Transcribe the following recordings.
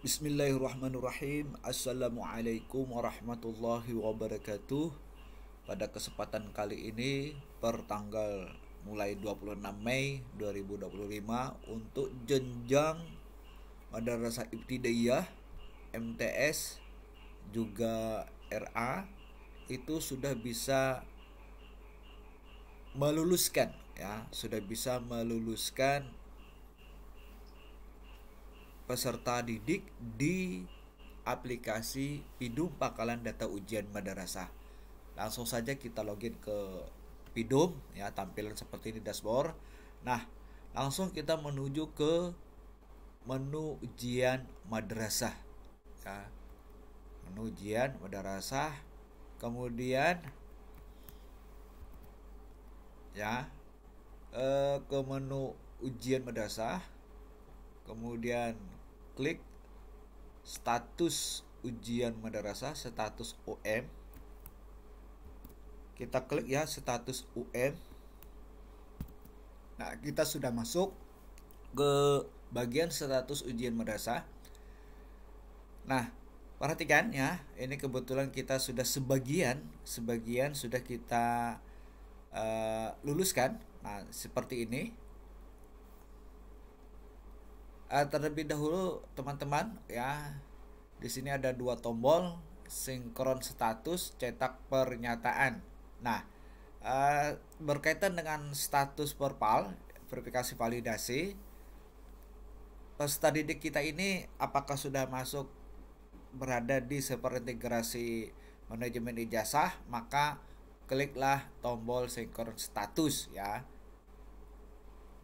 Bismillahirrahmanirrahim. Assalamualaikum warahmatullahi wabarakatuh. Pada kesempatan kali ini pertanggal mulai 26 Mei 2025 untuk jenjang Madrasah Ibtidaiyah, MTS juga RA itu sudah bisa meluluskan peserta didik di aplikasi Pidum Pangkalan Data Ujian Madrasah. Langsung saja kita login ke Pidum, ya, tampilan seperti ini dashboard. Nah, langsung kita menuju ke menu ujian madrasah, ya. Menu ujian madrasah, kemudian ya ke menu ujian madrasah, kemudian klik status ujian madrasah, status UM. Kita klik ya status UM. Nah, kita sudah masuk ke bagian status ujian madrasah. Nah, perhatikan ya, ini kebetulan kita sudah sebagian sudah kita luluskan. Nah, seperti ini. Terlebih dahulu teman-teman, ya, di sini ada dua tombol, sinkron status, cetak pernyataan. Nah, berkaitan dengan status perpal, verifikasi validasi, peserta didik kita ini apakah sudah masuk berada di superintegrasi manajemen ijazah, maka kliklah tombol sinkron status, ya.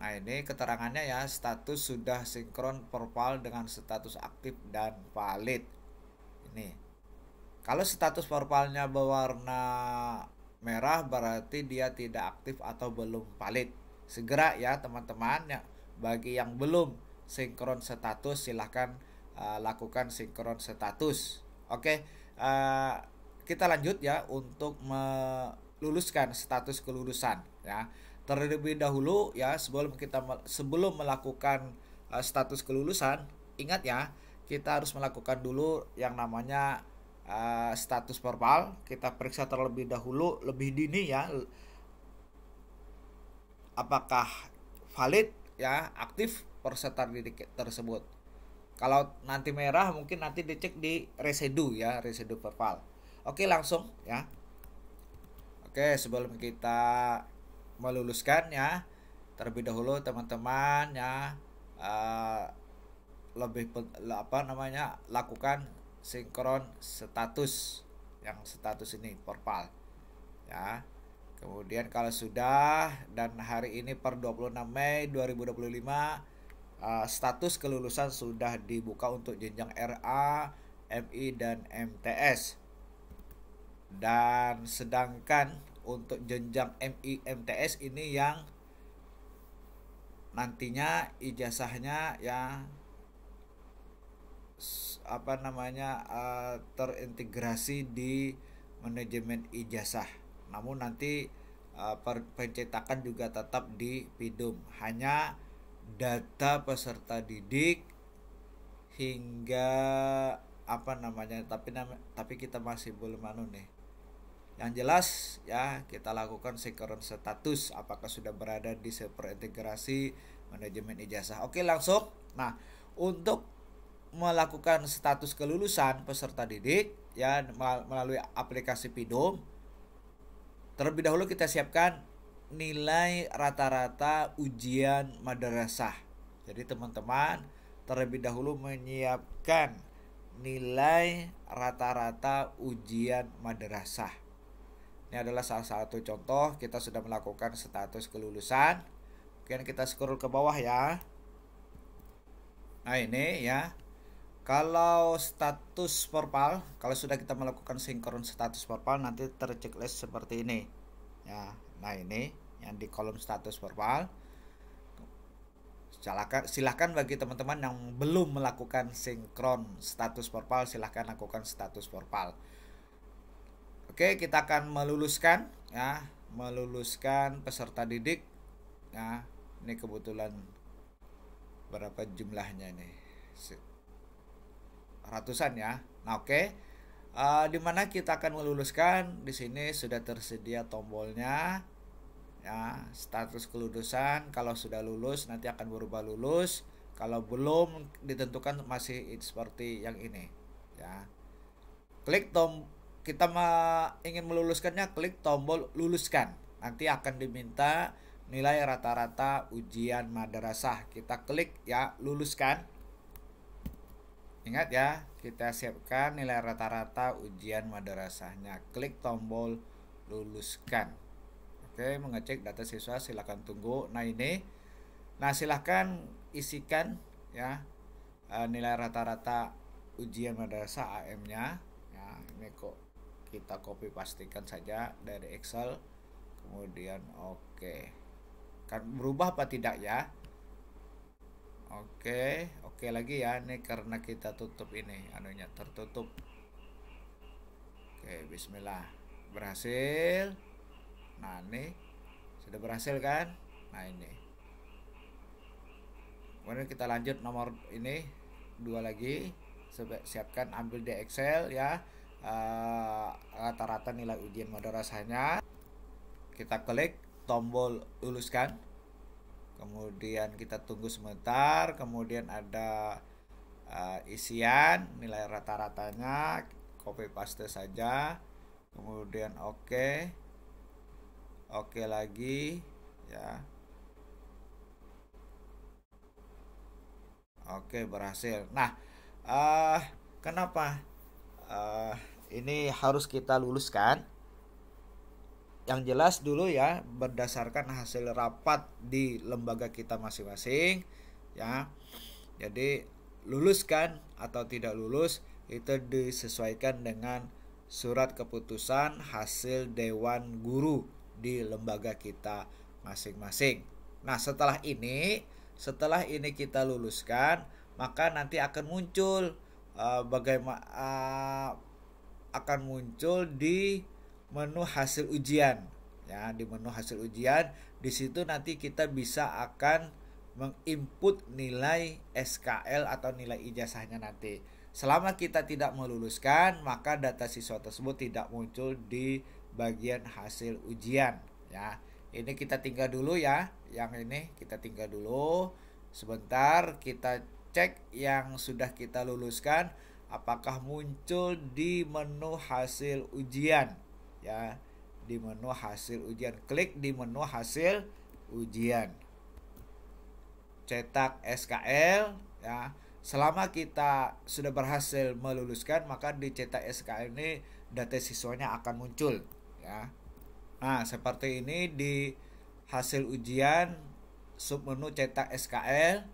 Nah, ini keterangannya ya, status sudah sinkron perpal dengan status aktif dan valid. Ini. Kalau status perpalnya berwarna merah berarti dia tidak aktif atau belum valid. Segera ya teman-teman, ya. Bagi yang belum sinkron status silahkan lakukan sinkron status. Oke, kita lanjut ya untuk meluluskan status kelulusan, ya. Terlebih dahulu ya, sebelum melakukan status kelulusan, ingat ya, kita harus melakukan dulu yang namanya status perpal. Kita periksa terlebih dahulu, lebih dini ya, apakah valid, ya, aktif peserta didik tersebut. Kalau nanti merah mungkin nanti dicek di residu ya, residu perpal. Oke, langsung ya. Oke, sebelum kita meluluskan ya, terlebih dahulu teman-teman ya, lakukan sinkron status, yang status ini perpal, ya. Kemudian kalau sudah, dan hari ini per 26 Mei 2025 status kelulusan sudah dibuka untuk jenjang RA, MI dan MTS. Dan sedangkan untuk jenjang MI MTS ini yang nantinya ijazahnya ya terintegrasi di manajemen ijazah. Namun nanti pencetakan juga tetap di Pidum. Hanya data peserta didik hingga tapi kita masih belum nih. Yang jelas ya, kita lakukan sinkron status apakah sudah berada di superintegrasi manajemen ijazah. Oke, langsung. Nah, untuk melakukan status kelulusan peserta didik ya melalui aplikasi Pidum, terlebih dahulu kita siapkan nilai rata-rata ujian madrasah. Jadi teman-teman terlebih dahulu menyiapkan nilai rata-rata ujian madrasah. Ini adalah salah satu contoh kita sudah melakukan status kelulusan. Kemudian kita scroll ke bawah ya. Nah, ini ya. Kalau status perpal, kalau sudah kita melakukan sinkron status perpal nanti terchecklist seperti ini. Ya. Nah, ini yang di kolom status perpal. Silahkan bagi teman-teman yang belum melakukan sinkron status perpal, silahkan lakukan status perpal. Oke, kita akan meluluskan ya, peserta didik ya. Ini kebetulan berapa jumlahnya nih. ratusan ya. Nah, oke. Di mana kita akan meluluskan, di sini sudah tersedia tombolnya ya, status kelulusan. Kalau sudah lulus nanti akan berubah lulus, kalau belum ditentukan masih seperti yang ini ya. Klik kita ingin meluluskannya, klik tombol luluskan, nanti akan diminta nilai rata-rata ujian madrasah. Kita klik ya, luluskan. Ingat ya, kita siapkan nilai rata-rata ujian madrasahnya. Klik tombol luluskan. Oke, mengecek data siswa, silakan tunggu. Nah ini, nah silakan isikan ya nilai rata-rata ujian madrasah AM-nya. Ya, ini kok kita copy pastikan saja dari Excel. Kemudian oke. Kan berubah apa tidak ya? Oke, oke lagi ya. Ini karena kita tutup ini, anunya tertutup. Oke, bismillah. Berhasil. Nah, ini sudah berhasil kan? Nah, ini. Kemudian kita lanjut nomor ini, 2 lagi. Siapkan, ambil di Excel ya. Rata-rata nilai ujian madrasahnya. Kita klik tombol luluskan. Kemudian kita tunggu sebentar, kemudian ada isian nilai rata-ratanya, copy paste saja. Kemudian oke. Oke lagi ya. Oke, berhasil. Nah, kenapa ini harus kita luluskan? Yang jelas dulu ya, berdasarkan hasil rapat di lembaga kita masing-masing ya. Jadi luluskan atau tidak lulus itu disesuaikan dengan surat keputusan hasil dewan guru di lembaga kita masing-masing. Nah, setelah ini kita luluskan, maka nanti akan muncul akan muncul di menu hasil ujian ya. Di menu hasil ujian, di situ nanti kita bisa akan menginput nilai SKL atau nilai ijazahnya nanti. Selama kita tidak meluluskan, maka data siswa tersebut tidak muncul di bagian hasil ujian ya. Ini kita tinggal dulu ya, yang ini kita tinggal dulu sebentar. Kita cek yang sudah kita luluskan apakah muncul di menu hasil ujian ya. Di menu hasil ujian, klik di menu hasil ujian, cetak SKL ya. Selama kita sudah berhasil meluluskan, maka di cetak SKL ini data siswanya akan muncul ya. Nah, seperti ini di hasil ujian, submenu cetak SKL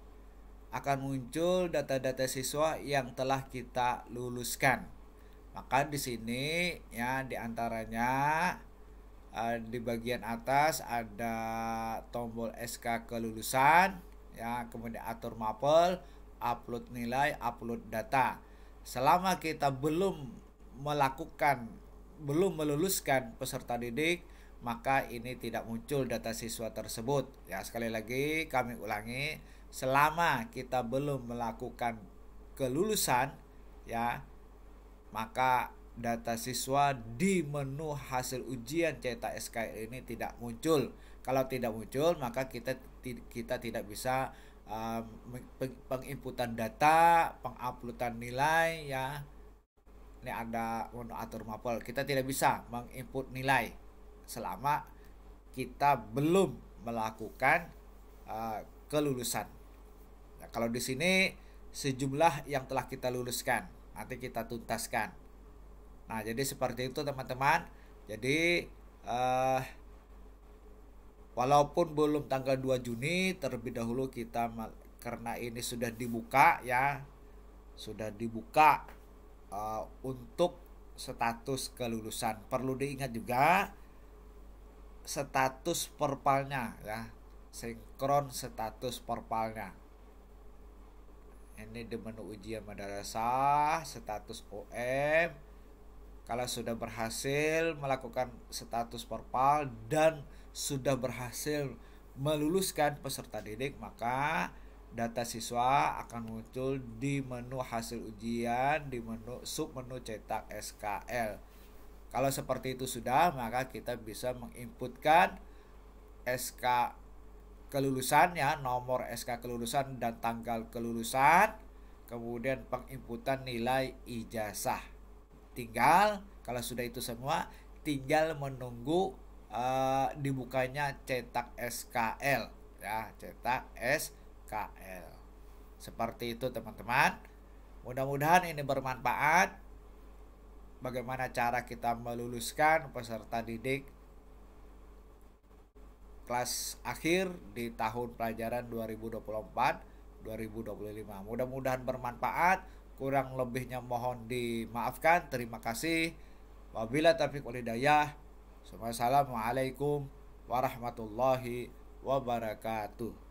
akan muncul data-data siswa yang telah kita luluskan. Maka di sini ya, diantaranya di bagian atas ada tombol SK kelulusan ya, kemudian atur mapel, upload nilai, upload data. Selama kita belum meluluskan peserta didik, maka ini tidak muncul data siswa tersebut ya. Sekali lagi kami ulangi, selama kita belum melakukan kelulusan ya, maka data siswa di menu hasil ujian cetak SKL ini tidak muncul. Kalau tidak muncul, maka kita tidak bisa penginputan data, penguploadan nilai ya. Ini ada menu atur mapel. Kita tidak bisa menginput nilai selama kita belum melakukan kelulusan. Nah, kalau di sini sejumlah yang telah kita luluskan, nanti kita tuntaskan. Nah, jadi seperti itu teman-teman. Jadi walaupun belum tanggal 2 Juni, terlebih dahulu kita, karena ini sudah dibuka ya, sudah dibuka untuk status kelulusan. Perlu diingat juga status perpalnya ya, sinkron status perpalnya. Ini di menu ujian madrasah, status OM. Kalau sudah berhasil melakukan status perpal dan sudah berhasil meluluskan peserta didik, maka data siswa akan muncul di menu hasil ujian, di submenu cetak SKL. Kalau seperti itu sudah, maka kita bisa menginputkan SK kelulusan ya, nomor SK kelulusan dan tanggal kelulusan, kemudian penginputan nilai ijazah. Tinggal kalau sudah itu semua, tinggal menunggu dibukanya cetak SKL ya, cetak SKL. Seperti itu teman-teman. Mudah-mudahan ini bermanfaat. Bagaimana cara kita meluluskan peserta didik kelas akhir di tahun pelajaran 2024-2025. Mudah-mudahan bermanfaat. Kurang lebihnya mohon dimaafkan. Terima kasih. Wabillahi taufiq wal hidayah. Wassalamualaikum warahmatullahi wabarakatuh.